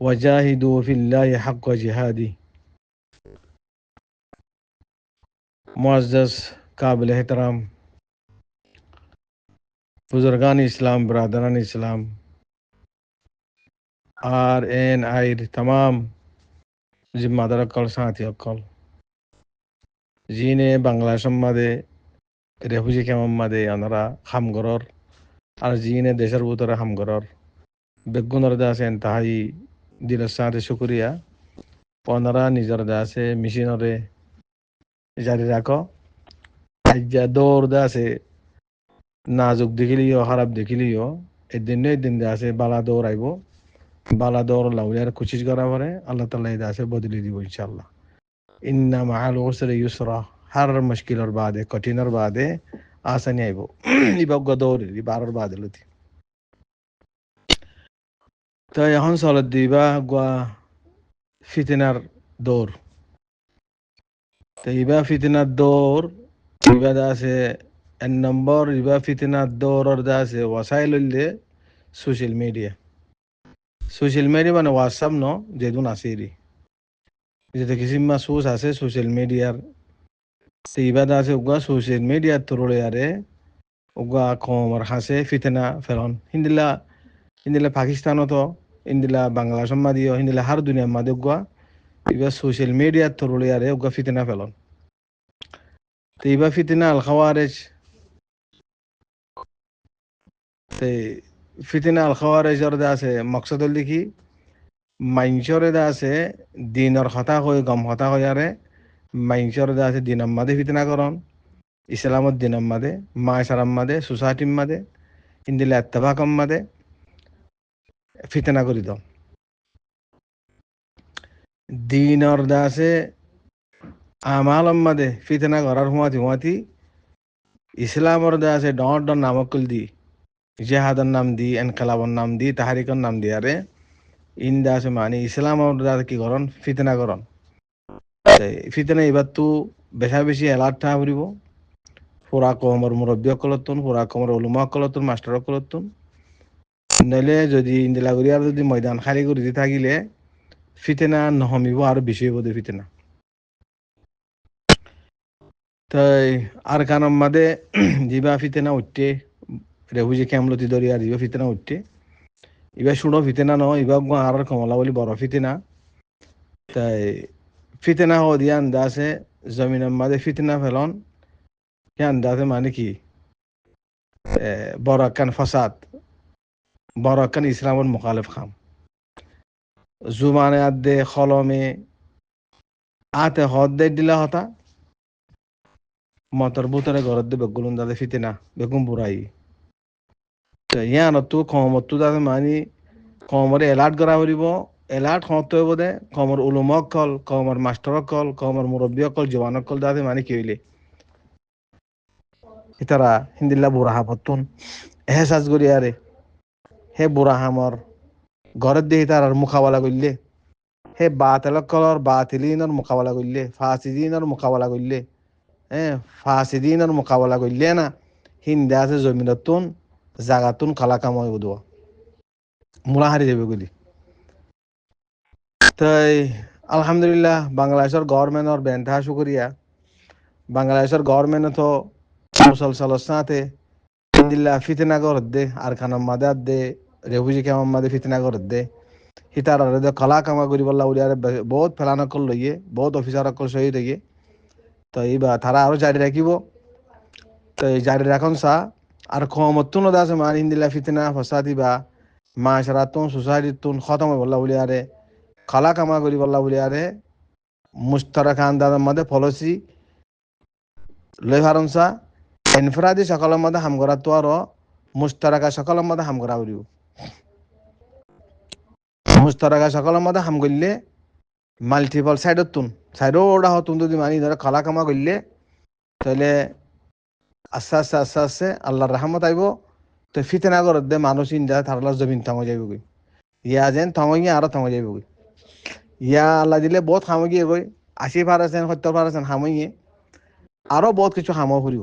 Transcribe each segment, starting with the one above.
وجاهدوا في الله حق جهاده. मुअज़्ज़ज़ काबिल एहतराम बुजुर्गान इस्लाम, बरदरान इस्लाम और एन आयर तमाम जिम्मादार अक्कल साथी अक्कल जिने बांग्लादेश मादे रेफ्यूजी कैम्प मादे अनरा हामगरर और जिने देशर भीतर हामगरर बेगुनर दासे इंतहाई दिल साथे शुक्रिया पनरा निजर दासे मिशनरे जारी राखो আজ্জা দৌড় আছে নাজুক দেখিলিও খারাপ দেখিলিও এদিন আছে বালা দৌড়াইব বালা দৌড় লাউলিয়ার কোশিশ করা পরে আল্লাহ তাআলা এই দাসে বদলে দিব ইনশাআল্লাহ। ইন্না মাআল উসরি ইউসরা, হার মুশকিলর বাদে কঠিনর বাদে আসানি আইব ইবাগ দৌড় ইবারর বাদে লতি। তো এখন চলত দিবা গোয়া ফিতনার দৌড়। তো ইবা ফিতনার দৌড় ইবা আছে এক নম্বর ইবা ফিতনার দৌড়র আছে ওয়াসাইল হইলে সোশ্যাল মিডিয়া। সোশ্যাল মিডিয়া মানে হোয়াটসঅ্যাপ ন যেদুন আছে যেটা কিসিমা সোর্স আছে সোশ্যাল মিডিয়ার ইবা আছে উগা সোশ্যাল মিডিয়ার থ্রুরে আরে উগা কমর হাসে ফিতনা ফেরন হিন্দিলা পাকিস্তানও তো হিন্দিলা বাংলাদেশ মাদিও হিন্দিলা হার দুনিয়ার মাদে উগা ইবা সোশ্যাল মিডিয়ার থ্রুরে আরে উগা ফিতনা ফেলন। তো ইবা ফিতনা আল খাওয়ারেজ ফিতনা আল খাওয়ারেজর আছে মকসদ হল দেখি মাইনসরে আছে দিনর কথা কই গম কথা কই আরে মাইনসরে আছে দিনের মাদে ফিতনা করন ইসলামত দিনের মাদে মাশারাম মাদে সোসাইটির মাদে ইন্দিলা এত্তেফাকম মাদে ফিতনা করি দাও। দিনর আছে আমালম মাদে ফিতনা করার হুয়াতি ইসলামর আছে ডর নামকল দি জেহাদর নাম দি এনকালাবর নাম দি তাহারিকর নাম দি আরে ইন্দা আছে মানে ইসলামর দাসে কি করন ফিতনা করন। ফিতনা এবার তো বেশি এলার্ট থা ফুরিব পুরা কমর মুরব্বী অকলতুন পুরা কমর উলুমা অকলতুন মাস্টার অকলতুন নইলে যদি ইন্দিলাগুড়ি আর যদি ময়দান খালি করে দি থাকিলে ফিতনা নহমিব আর বেশি হইব দে ফিতনা। তাই আর কারণ মাদে জিবা ফিতনা উঠতে রেহুজি ক্যামলতি ধরি আর জিবা ফিতনা উঠতে ইবা শুনো ফিতনা ন ইবা আর কমলা বলি বড় ফিতনা। তাই ফিতনা হো দিয়া আন্দাজে জমিনের মাদে ফিতনা ফেলন হে আন্দাজে মানে কি বড় একখান ফসাদ বড় একখান ইসলামের মুখালেফ খাম জুমানে আদে খলমে আতে হদ দে দিলা হতা মতর বুতরে ঘরত দে বেগুলুন দাদে ফিতনা বেগুন বুড়াই। তো ইয়ানতো কমতো দাদে মানে কমরে এলার্ট করা হইব এলার্ট হতে হইব দে কমর উলুমক কল কমর মাস্টার কল কমর মুরব্বী কল জওয়ান কল দাদে মানে কি হইলে ইতারা হিন্দিল্লা বুড়াহা পত্তুন এহসাস করি আরে হে বুড়াহামর ঘরের দিয়ে তার মোকাবেলা করলে হে বাতিলকলর বাতিলিনের মোকাবেলা করলে ফাসিদিনের মোকাবেলা করলে ফাসিদিনের মোকাবেলা করলে না হিন্দা আছে জমিনতুন জাগাতুন কালা কামাই উদোয়া মুলা হারি যাবে গুলি। তাই আলহামদুলিল্লাহ বাংলাদেশের গভর্নমেন্টর বেন্থা শুকরিয়া বাংলাদেশের গভর্নমেন্ট তো মুসলসলের সাথে ইন্দিল্লা ফিতনা করে দে আর খানার মাদে দে রেফুজি ক্যাম্প মাদে ফিতনা করে দে হিতার আরে কলা কামা করি বললা উড়ি আরে বহুত ফেলান কল লইয়ে বহুত অফিসার কল শহীদ হইয়ে। তো এইবার তারা আরো জারি রাখিব। তো এই জারি রাখন সা আর ক্ষমতুন আছে মান ইন্দিল্লা ফিতনা ফসাদি বা মাশরাতুন সোসাইটিতুন খতম বললা উড়ি আরে কলা কামা করি বললা উড়ি আরে মুশতারাক আন্দাজের মধ্যে পলিসি লই ফারনসা ইনফরাদি সকলের মধ্যে হাম করা তো আরো মুশতারাকা সকলের মধ্যে হাম করা উড়িব মুশতারাকা সকলের মধ্যে হাম করলে মাল্টিপল সাইডত তুন সাইডও ওটা হতুন যদি মানি ধরে খালা কামা করলে তাহলে আস্তে আল্লাহর রহমত আইব। তো ফিতনা করে দে মানুষ ইন্দা থারলা জমিন থামা যাইব গই ইয়া যেন থামা আরো থামা যাইব গই ইয়া আল্লাহ দিলে বহুত খামো গিয়ে গই 80% 70% হামইয়ে আরো বহুত কিছু হামো ফুরিব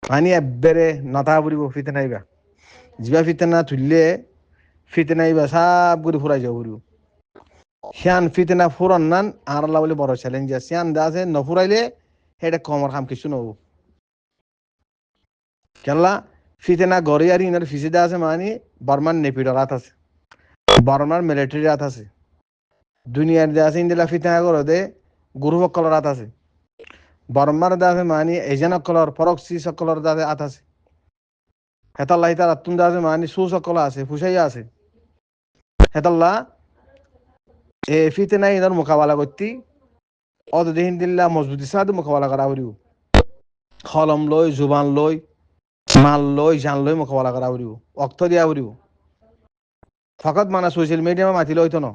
মানে এবেরে নতা ফুরিব ফিতনা আইবা জিবা ফিতনা তুললে ফিতনা ইবা সব করে ফুরাই যাব পুরো সিয়ান ফিতনা ফুরন নান আর আল্লাহ বলে বড় চ্যালেঞ্জ আছে সিয়ান দা আছে নফুরাইলে হেডে কমর খাম কিছু নব কেনলা ফিতনা গড়ি আর ইনার ফিসিদা আছে মানে বর্মান নেপিডর রাত আছে বর্মার মিলিটারি রাত আছে দুনিয়ার দে আছে ইন্দিলা ফিতনা করে দে গুরু সকল রাত আছে বর্মার দা আছে মানে এজেন সকলর পরক্সি সকলর দা আত আছে হেতাল্লাহ হিতার আত্তুন দা আছে মানে সু সকল আছে ফুসাইয়া আছে হেতাল্লাহ এ ফিতনা ইনার মোকাবেলা করতে অত দিন দিল্লা মজবুতি সাথে মোকাবেলা করা হরিও কলম লই জুবান লই মাল লই জান লই মোকাবেলা করা হরিও অক্ত দিয়া হরিও ফকত মানে সোশ্যাল মিডিয়া মাতি লইতো ন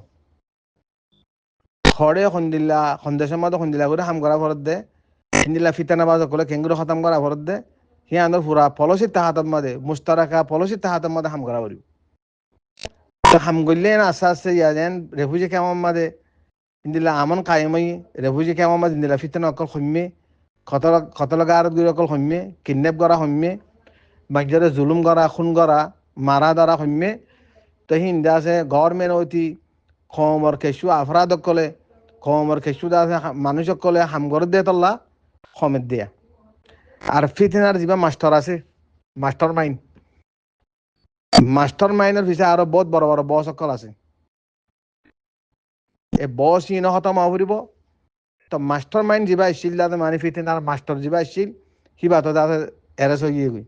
খড়ে সন্দিল্লা সন্দেশের মতো সন্দিল্লা করে হাম করা ভরত দে হিন্দিল্লা ফিতানা বাজ করে কেঙ্গুরে খতম করা ভরত দে সি আন্দর পুরা পলসির তাহাতর মধ্যে মুস্তারাকা পলসির তাহাতর মধ্যে হাম করা হরিও তো হাম করলে আস্তে আস্তে ইয়া যেন রেফুজি কেমন মাদে ইন্দিলা আমন কায়েমই রেফুজি কেমন মাদে ইন্দিলা ফিতানা অকল সম্যে কতল গারত গুলি অকল সম্যে কিডন্যাপ করা সম্যে বাচ্চারে জুলুম করা খুন করা মারা দ্বারা সম্যে তো হিন্দা আছে গভর্নমেন্ট অতি কমর কেঁচু আফরাদ কলে কমর কেঁচু আছে মানুষ কলে হাম করে দিয়ে তল্লা সমেত দিয়া আর ফিতনার যা মাস্টার আছে মাস্টার মাইন্ডের পিছিয়ে আরো বহুত বড় বড় বস সকল আছে এ বস ইন হতম ফুরিব তো মাস্টার মাইন্ড যা আসছিল তাতে মানে ফিতনার মাস্টার যা আসছিল সিবা তো তাতে এরেস হয়ে গিয়ে গই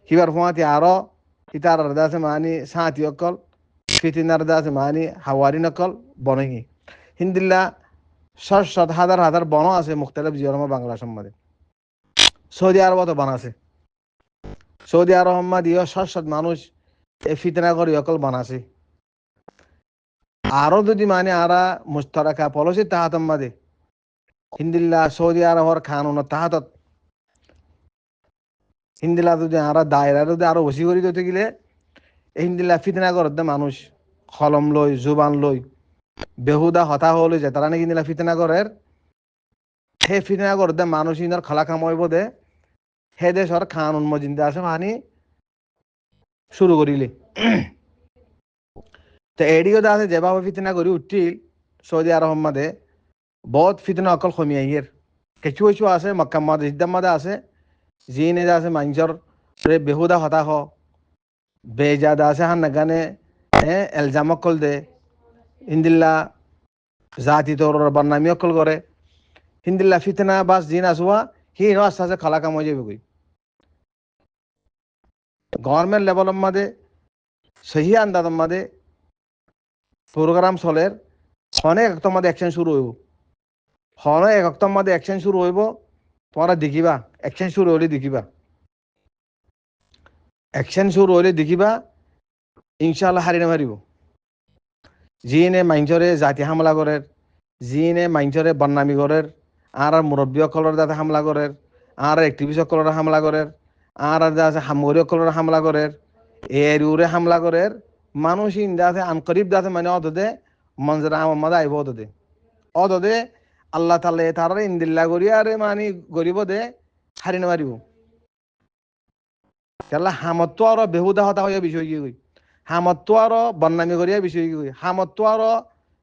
সিবার ফোঁয়াতে আরো ইতার আছে মানে সাঁতি অকল ফিতনার আছে মানে হাওয়ারি নকল বনহি হিন্দিল্লা শত হাজার হাজার বন আছে মুখতালিফ জিয়রমা বাংলা সম্বন্ধে সৌদি আরবত বন আছে সৌদি আরব দিও শত মানুষ এ ফিতনা করি অকল বানাছে আরো যদি মানে আরা মুস্তারাকা পলিসি তাহাতম মাদে হিন্দিল্লা সৌদি আরবর কানুন তাহাতত হিন্দিল্লা যদি আরা দায়রা যদি আরো বেশি করে দিতে গেলে হিন্দিল্লা ফিতনা করতে মানুষ কলম লই জুবান লই বেহুদা হতা হলে যে তারা নাকি হিন্দিল্লা ফিতনা করের হে ফিতনা করতে মানুষ ইনার খালা কামাইব দে হে দেশর কানুন মজিন্দা আছে মানে শুরু করিলে তো এডিও আছে যেভাবে ফিতনা করি উঠিল সৌদি আরব মাদে বহুত ফিতনা অকল কমিয়ে ইয়ের কিছু কিছু আছে মক্কা মাদে জিদ্দার মাদে আছে যিনি আছে মানুষের বেহুদা হতা হ বেজাদা আছে হান নাগানে এলজাম অকল দে হিন্দিল্লা জাতি তোর বদনামি অকল করে হিন্দিল্লা ফিতনা বাস জিন আসুয়া হি ন আস্তে আস্তে খালা কাম হয়ে যাবে কই গভর্নমেন্ট লেভেলের মাদে সহি আন্দাজের মাদে প্রোগ্রাম চলের হনে একদম মাদে অ্যাকশন শুরু হইব হনে একদম মাদে অ্যাকশন শুরু হইব তোমরা দেখিবা অ্যাকশন শুরু হলে দেখিবা অ্যাকশন শুরু হলে দেখিবা ইনশাআল্লাহ হারিয়ে মারিব যিনে মাইঞ্চরে জাতি হামলা করের যিনে মাইঞ্চরে বদনামি করের আর মুরব্বী সকলের যাতে হামলা করের আর অ্যাক্টিভিস্ট সকলের হামলা করের আর আছে হামগরি সকলের হামলা করের এর উরে হামলা করের মানুষ ইন্দাতে আনকরিব দাতে মানে অদদে মঞ্জরা আমার আইব অদদে আল্লাহ তালে তার ইন্দিল্লা করিয়া আরে মানি গরিব দে হারিয়ে মারিব কেলা হামত আরো বেহুদা হতা হইয়া বিষয় কি গই হামত আরো বদনামি করিয়া বিষয় কি গই হামত আরো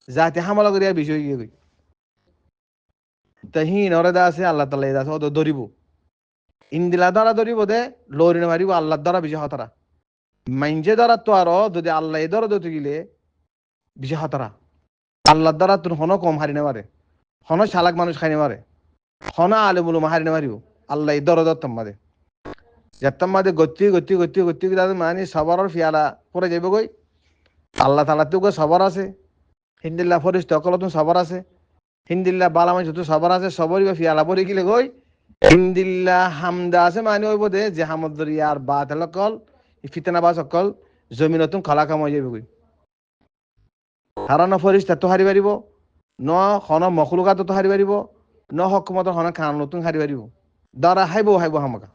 জাতি হামলা করিয়া বিষয় কি গই তা নরে দা আছে আল্লাহ তালা আছে অত ধরিব ইন্দিলা দ্বারা ধরিব দে লৌরিনে মারিব আল্লাহ দ্বারা বিষয় হতারা মাইঞ্জে দ্বারা তো আরো যদি আল্লাহ এই দ্বারা ধরতে গেলে বিষয় হতারা আল্লাহ দ্বারা তোর হন কম হারিনে মারে হন শালাক মানুষ খাইনে মারে হন আলে বলুম হারিনে মারিব আল্লাহ এই দ্বারা দত্তম মাদে যেতাম মাদে গতি মানে সবার ফিয়ালা পরে যাবে গই আল্লাহ তালাতেও সবার আছে হিন্দিল্লা ফরিস্ত অকলতুন সবার আছে হিন্দিল্লা বালামাই যত সবার আছে সবরই ফিয়ালা পরে গেলে গই হিন্দিল্লা হামদা আছে মানে ওই বোধে যে হামদরিয়ার বাত কল ফিতনা বাস অকল জমিনতুন খলা কাম হয়ে যাবে গই হারানো ফরিস্তা তো হারি পারিব ন হন মখলুকাত তো হারি পারিব ন হকুমতর হন কান নতুন হারি পারিব দ্বারা হাইব হামকা